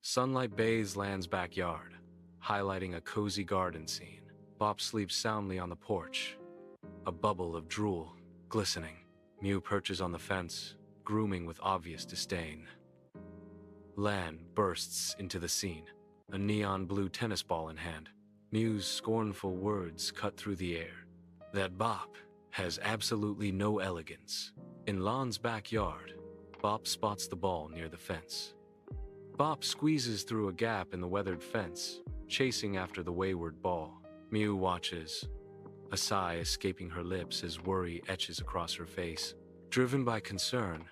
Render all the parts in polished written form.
Sunlight bathes Land's backyard, highlighting a cozy garden scene. Bop sleeps soundly on the porch, a bubble of drool glistening. Miu perches on the fence, grooming with obvious disdain. Lan bursts into the scene, a neon blue tennis ball in hand. Miu's scornful words cut through the air. That Bop has absolutely no elegance. In Lan's backyard, Bop spots the ball near the fence. Bop squeezes through a gap in the weathered fence, chasing after the wayward ball. Miu watches, a sigh escaping her lips as worry etches across her face. Driven by concern,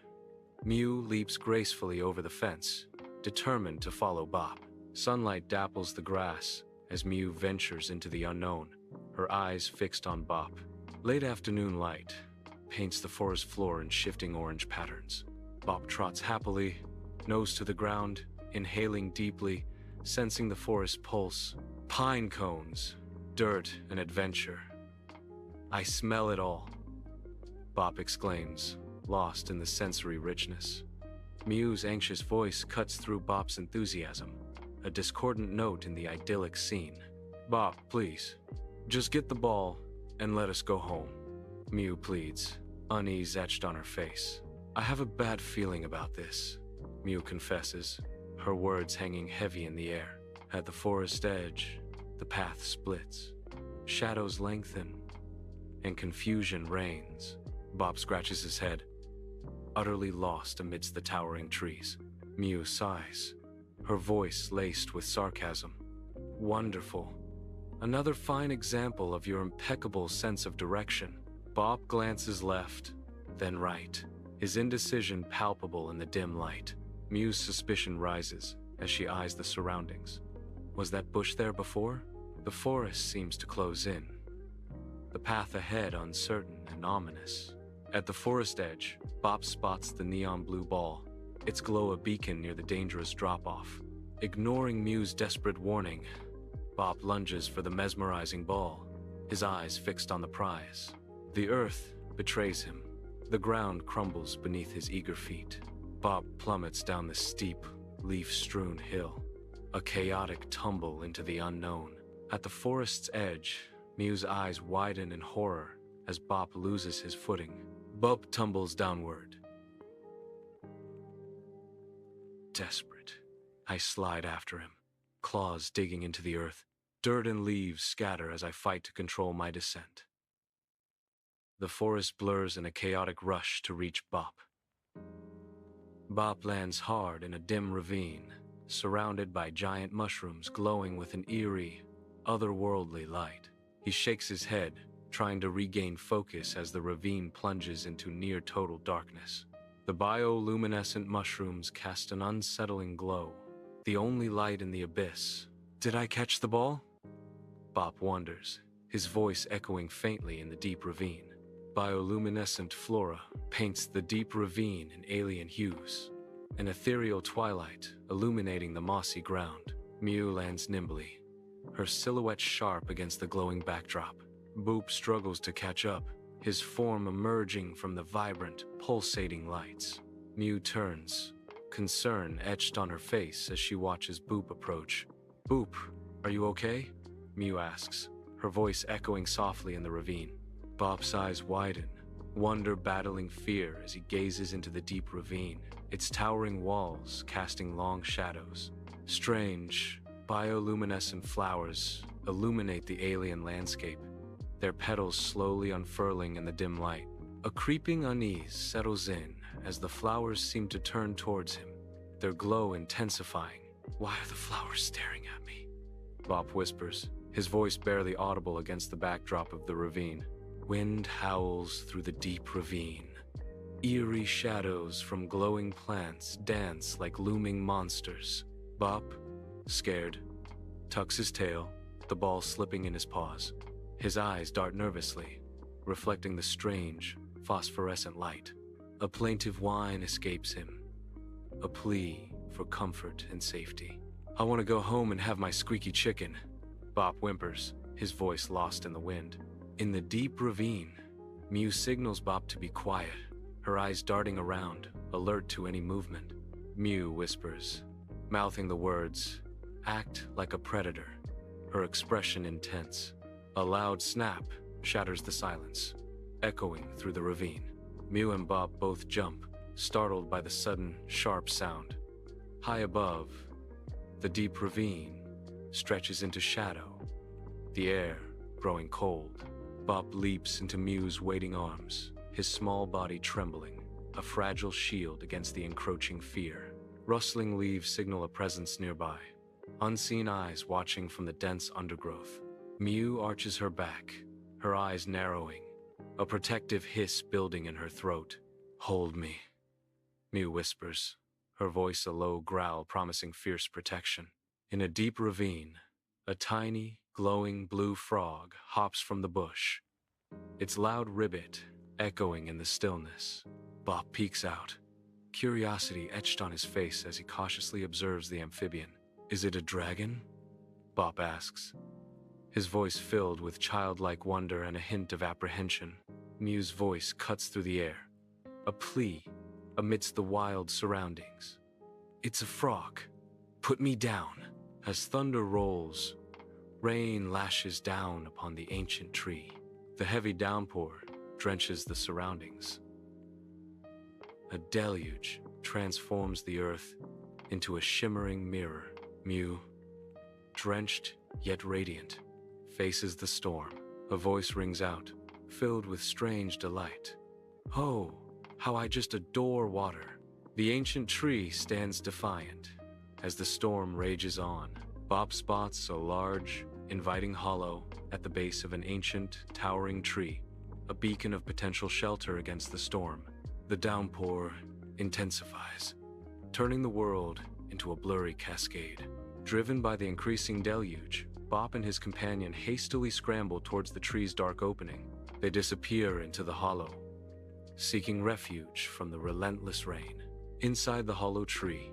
Miu leaps gracefully over the fence, determined to follow Bop. Sunlight dapples the grass as Miu ventures into the unknown, her eyes fixed on Bop. Late afternoon light paints the forest floor in shifting orange patterns. Bop trots happily, nose to the ground, inhaling deeply, sensing the forest pulse. Pine cones, dirt, and adventure. I smell it all, Bop exclaims, lost in the sensory richness. Miu's anxious voice cuts through Bop's enthusiasm, a discordant note in the idyllic scene. Bop, please, just get the ball and let us go home. Miu pleads, unease etched on her face. I have a bad feeling about this, Miu confesses, her words hanging heavy in the air. At the forest edge, the path splits. Shadows lengthen, and confusion reigns. Bop scratches his head, utterly lost amidst the towering trees. Miu sighs, her voice laced with sarcasm. Wonderful. Another fine example of your impeccable sense of direction. Bop glances left, then right, his indecision palpable in the dim light. Miu's suspicion rises as she eyes the surroundings. Was that bush there before? The forest seems to close in, the path ahead uncertain and ominous. At the forest edge, Bop spots the neon blue ball, its glow a beacon near the dangerous drop-off. Ignoring Miu's desperate warning, Bop lunges for the mesmerizing ball, his eyes fixed on the prize. The earth betrays him. The ground crumbles beneath his eager feet. Bop plummets down the steep, leaf-strewn hill, a chaotic tumble into the unknown. At the forest's edge, Miu's eyes widen in horror as Bop loses his footing. Bop tumbles downward. Desperate, I slide after him, claws digging into the earth. Dirt and leaves scatter as I fight to control my descent. The forest blurs in a chaotic rush to reach Bop. Bop lands hard in a dim ravine, surrounded by giant mushrooms glowing with an eerie, otherworldly light. He shakes his head, trying to regain focus as the ravine plunges into near-total darkness. The bioluminescent mushrooms cast an unsettling glow, the only light in the abyss. Did I catch the ball? Bop wonders, his voice echoing faintly in the deep ravine. Bioluminescent flora paints the deep ravine in alien hues, an ethereal twilight illuminating the mossy ground. Miu lands nimbly, her silhouette sharp against the glowing backdrop. Bop struggles to catch up, his form emerging from the vibrant, pulsating lights. Miu turns, concern etched on her face as she watches Bop approach. Bop, are you okay? Miu asks, her voice echoing softly in the ravine. Bop's eyes widen, wonder battling fear as he gazes into the deep ravine, its towering walls casting long shadows. Strange, bioluminescent flowers illuminate the alien landscape, their petals slowly unfurling in the dim light. A creeping unease settles in as the flowers seem to turn towards him, their glow intensifying. Why are the flowers staring at me? Bop whispers, his voice barely audible against the backdrop of the ravine. Wind howls through the deep ravine. Eerie shadows from glowing plants dance like looming monsters. Bop, scared, tucks his tail, the ball slipping in his paws. His eyes dart nervously, reflecting the strange, phosphorescent light. A plaintive whine escapes him, a plea for comfort and safety. I want to go home and have my squeaky chicken, Bop whimpers, his voice lost in the wind. In the deep ravine, Miu signals Bop to be quiet, her eyes darting around, alert to any movement. Miu whispers, mouthing the words, "Act like a predator," her expression intense. A loud snap shatters the silence, echoing through the ravine. Miu and Bop both jump, startled by the sudden, sharp sound. High above, the deep ravine stretches into shadow, the air growing cold. Bop leaps into Miu's waiting arms, his small body trembling, a fragile shield against the encroaching fear. Rustling leaves signal a presence nearby, unseen eyes watching from the dense undergrowth. Miu arches her back, her eyes narrowing, a protective hiss building in her throat. "Hold me," Miu whispers, her voice a low growl promising fierce protection. In a deep ravine, a tiny, glowing blue frog hops from the bush, its loud ribbit echoing in the stillness. Bop peeks out, curiosity etched on his face as he cautiously observes the amphibian. "Is it a dragon?" Bop asks, his voice filled with childlike wonder and a hint of apprehension. Miu's voice cuts through the air, a plea amidst the wild surroundings. "It's a frog. Put me down." As thunder rolls, rain lashes down upon the ancient tree. The heavy downpour drenches the surroundings. A deluge transforms the earth into a shimmering mirror. Miu, drenched yet radiant, faces the storm. A voice rings out, filled with strange delight. "Oh, how I just adore water." The ancient tree stands defiant as the storm rages on. Bop spots a large, inviting hollow at the base of an ancient, towering tree, a beacon of potential shelter against the storm. The downpour intensifies, turning the world into a blurry cascade. Driven by the increasing deluge, Bop and his companion hastily scramble towards the tree's dark opening. They disappear into the hollow, seeking refuge from the relentless rain. Inside the hollow tree,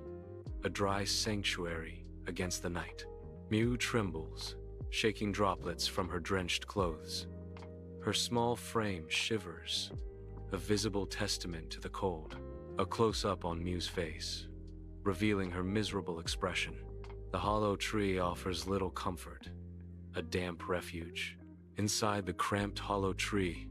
a dry sanctuary against the night. Miu trembles, shaking droplets from her drenched clothes. Her small frame shivers, a visible testament to the cold. A close-up on Miu's face, revealing her miserable expression. The hollow tree offers little comfort, a damp refuge. Inside the cramped hollow tree,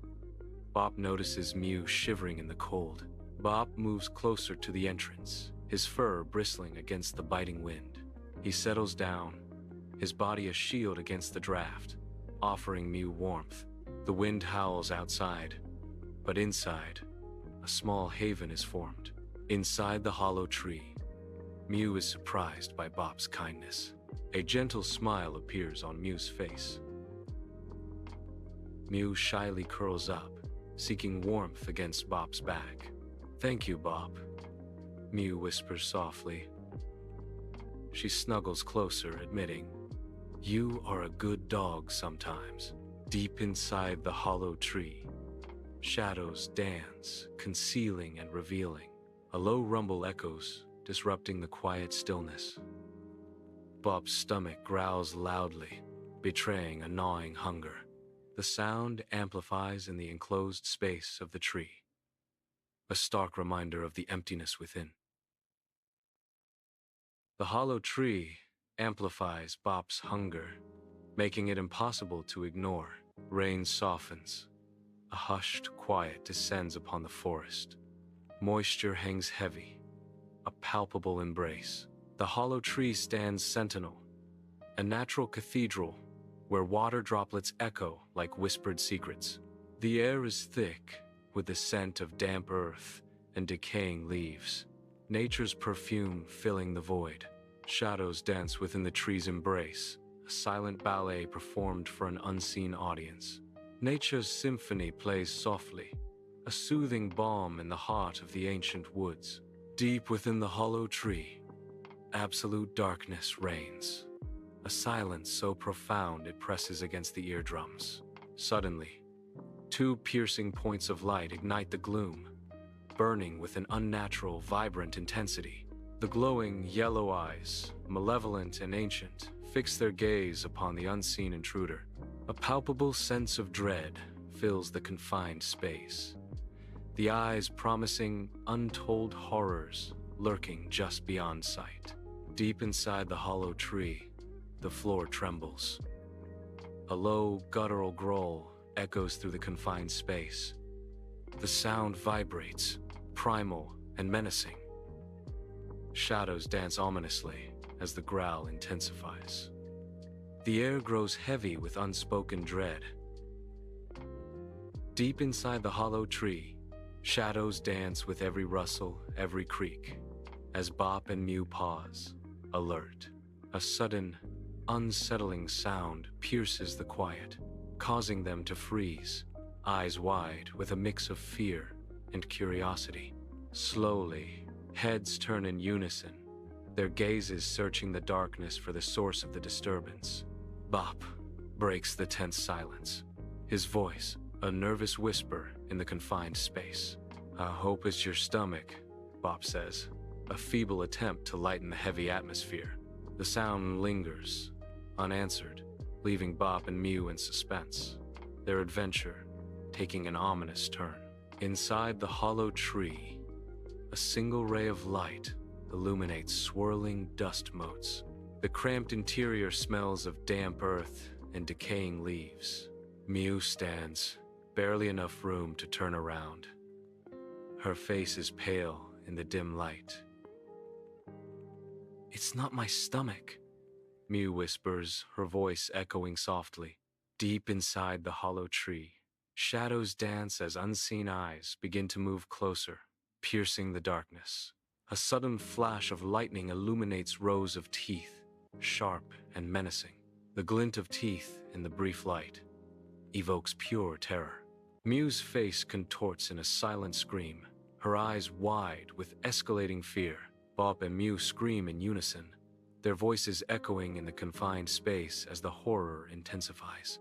Bop notices Miu shivering in the cold. Bop moves closer to the entrance, his fur bristling against the biting wind. He settles down, his body a shield against the draft, offering Miu warmth. The wind howls outside, but inside, a small haven is formed. Inside the hollow tree, Miu is surprised by Bop's kindness. A gentle smile appears on Miu's face. Miu shyly curls up, seeking warmth against Bop's back. "Thank you, Bop," Miu whispers softly. She snuggles closer, admitting, "You are a good dog sometimes." Deep inside the hollow tree, shadows dance, concealing and revealing. A low rumble echoes, disrupting the quiet stillness. Bop's stomach growls loudly, betraying a gnawing hunger. The sound amplifies in the enclosed space of the tree, a stark reminder of the emptiness within. The hollow tree amplifies Bop's hunger, making it impossible to ignore. Rain softens. A hushed quiet descends upon the forest. Moisture hangs heavy, a palpable embrace. The hollow tree stands sentinel, a natural cathedral where water droplets echo like whispered secrets. The air is thick with the scent of damp earth and decaying leaves, nature's perfume filling the void. Shadows dance within the tree's embrace, a silent ballet performed for an unseen audience. Nature's symphony plays softly, a soothing balm in the heart of the ancient woods. Deep within the hollow tree, absolute darkness reigns, a silence so profound it presses against the eardrums. Suddenly, two piercing points of light ignite the gloom, burning with an unnatural, vibrant intensity. The glowing yellow eyes, malevolent and ancient, fix their gaze upon the unseen intruder. A palpable sense of dread fills the confined space, the eyes promising untold horrors lurking just beyond sight. Deep inside the hollow tree, the floor trembles. A low, guttural growl echoes through the confined space. The sound vibrates, primal and menacing. Shadows dance ominously as the growl intensifies. The air grows heavy with unspoken dread. Deep inside the hollow tree, shadows dance with every rustle, every creak, as Bop and Miu pause, alert. A sudden, unsettling sound pierces the quiet, causing them to freeze, eyes wide with a mix of fear and curiosity. Slowly, heads turn in unison, their gazes searching the darkness for the source of the disturbance. Bop breaks the tense silence, his voice a nervous whisper in the confined space. "I hope it's your stomach," Bop says, a feeble attempt to lighten the heavy atmosphere. The sound lingers, unanswered, leaving Bop and Miu in suspense, their adventure taking an ominous turn. Inside the hollow tree, a single ray of light illuminates swirling dust motes. The cramped interior smells of damp earth and decaying leaves. Miu stands, barely enough room to turn around. Her face is pale in the dim light. "It's not my stomach," Miu whispers, her voice echoing softly. Deep inside the hollow tree, shadows dance as unseen eyes begin to move closer, piercing the darkness. A sudden flash of lightning illuminates rows of teeth, sharp and menacing. The glint of teeth in the brief light evokes pure terror. Miu's face contorts in a silent scream, her eyes wide with escalating fear. Bop and Miu scream in unison, their voices echoing in the confined space as the horror intensifies.